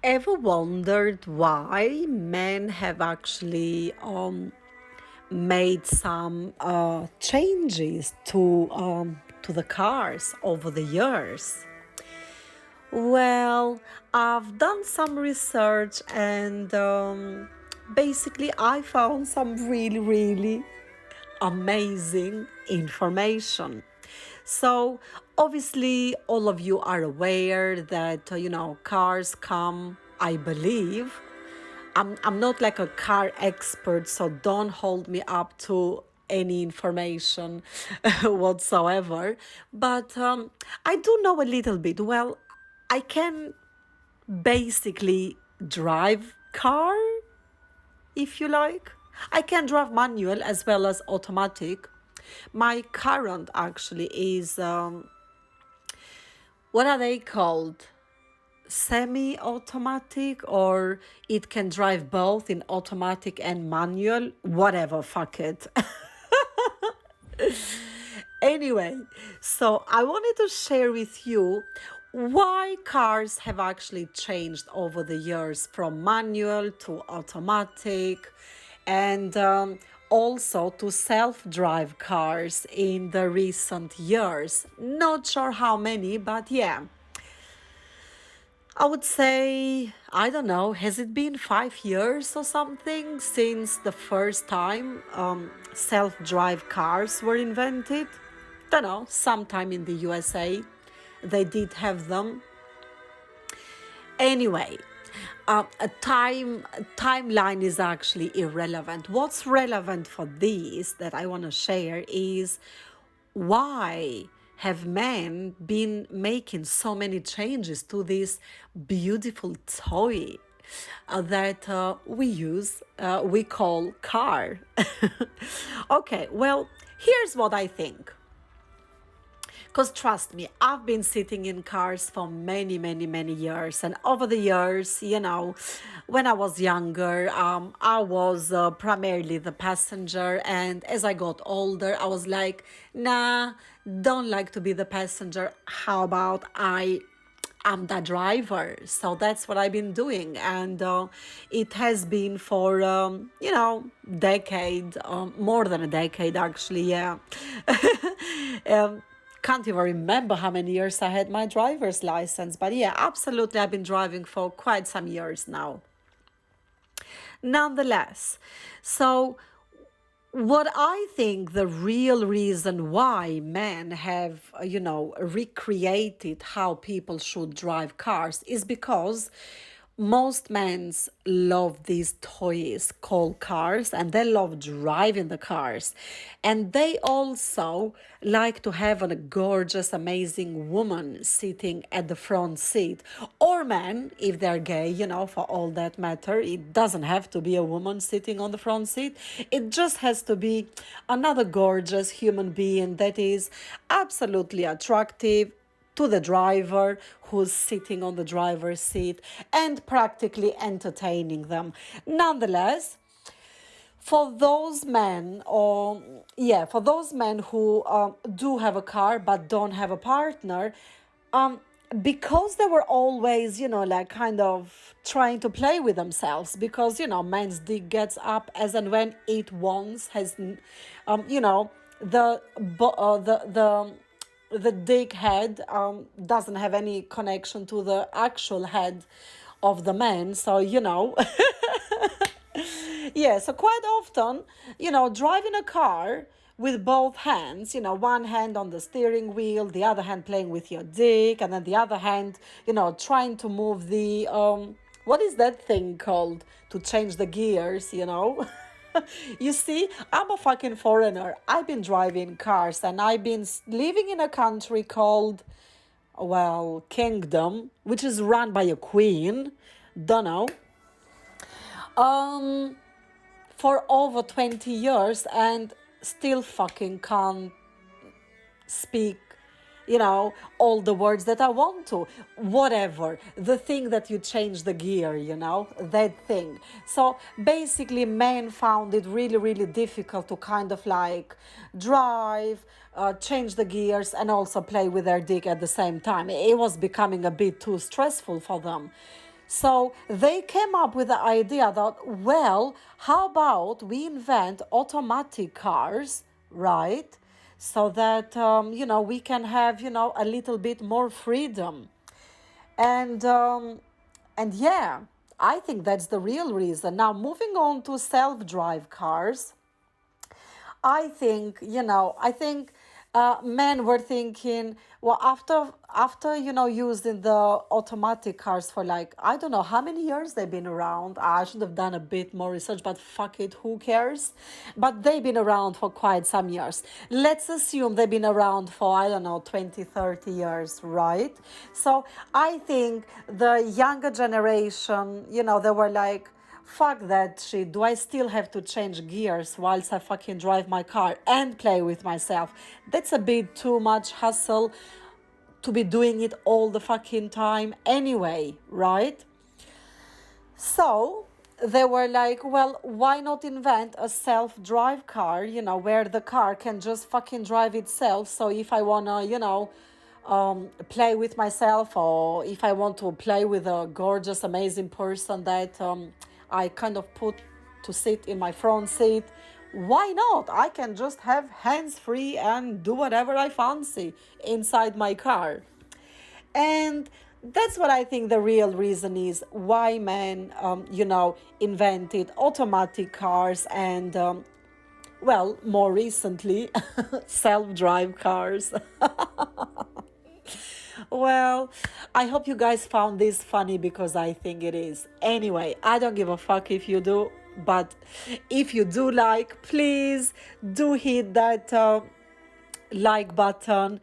Ever wondered why men have actually made some changes to the cars over the years? Well, I've done some research and basically I found some really amazing information. So, obviously, all of you are aware that, cars come, I believe. I'm not like a car expert, so don't hold me up to any information whatsoever. But I do know a little bit. Well, I can basically drive car if you like. I can drive manual as well as automatic. My current actually is what are they called? Semi automatic, or it can drive both in automatic and manual. Whatever, fuck it. Anyway, so I wanted to share with you why cars have actually changed over the years from manual to automatic and also to self-drive cars in the recent years. Not sure how many, but yeah. I would say, I don't know, has it been 5 years or something since the first time self drive cars were invented? Don't know, sometime in the USA they did have them. Anyway, a timeline is actually irrelevant. What's relevant for this that I want to share is why have men been making so many changes to this beautiful toy that we use, we call car? Okay, well, here's what I think. Because trust me, I've been sitting in cars for many years. And over the years, when I was younger, I was primarily the passenger. And as I got older, I was like, nah, don't like to be the passenger. How about I'm the driver? So that's what I've been doing. And it has been for, decade, more than a decade, actually, yeah. um, can't even remember how many years I had my driver's license, but yeah, absolutely, I've been driving for quite some years now. Nonetheless, so what I think the real reason why men have, recreated how people should drive cars is because most men love these toys called cars and they love driving the cars. And they also like to have a gorgeous, amazing woman sitting at the front seat. Or men, if they're gay, for all that matter. It doesn't have to be a woman sitting on the front seat. It just has to be another gorgeous human being that is absolutely attractive to the driver who's sitting on the driver's seat and practically entertaining them. Nonetheless, for those men who do have a car but don't have a partner, um, because they were always, like kind of trying to play with themselves, because man's dick gets up as and when it wants, has, the the dick head doesn't have any connection to the actual head of the man. So, yeah, so quite often, driving a car with both hands, one hand on the steering wheel, the other hand playing with your dick, and then the other hand, trying to move the, what is that thing called to change the gears, You see, I'm a fucking foreigner. I've been driving cars and I've been living in a country called, well, Kingdom, which is run by a queen. Don't know. Um, for over 20 years and still fucking can't speak, all the words that I want to. Whatever. The thing that you change the gear, that thing. So basically, men found it really difficult to kind of like drive, change the gears, and also play with their dick at the same time. It was becoming a bit too stressful for them. So they came up with the idea that, well, how about we invent automatic cars, right? So that, we can have, a little bit more freedom. And, um, and yeah, I think that's the real reason. Now, moving on to self-drive cars, I think men were thinking, well, after using the automatic cars for like I don't know how many years they've been around. I should have done a bit more research, but fuck it, who cares? But they've been around for quite some years. Let's assume they've been around for I don't know 20, 30 years, right? So I think the younger generation, they were like, fuck that shit. Do I still have to change gears whilst I fucking drive my car and play with myself? That's a bit too much hassle to be doing it all the fucking time anyway, right? So they were like, well, why not invent a self-drive car, where the car can just fucking drive itself. So if I wanna, play with myself, or if I want to play with a gorgeous, amazing person that I kind of put to sit in my front seat, why not? I can just have hands free and do whatever I fancy inside my car. And that's what I think the real reason is why men, invented automatic cars and, well, more recently, self-drive cars. Well, I hope you guys found this funny because I think it is. Anyway, I don't give a fuck if you do, but if you do like, please do hit that like button,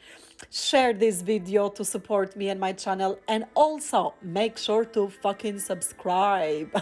share this video to support me and my channel, and also make sure to fucking subscribe.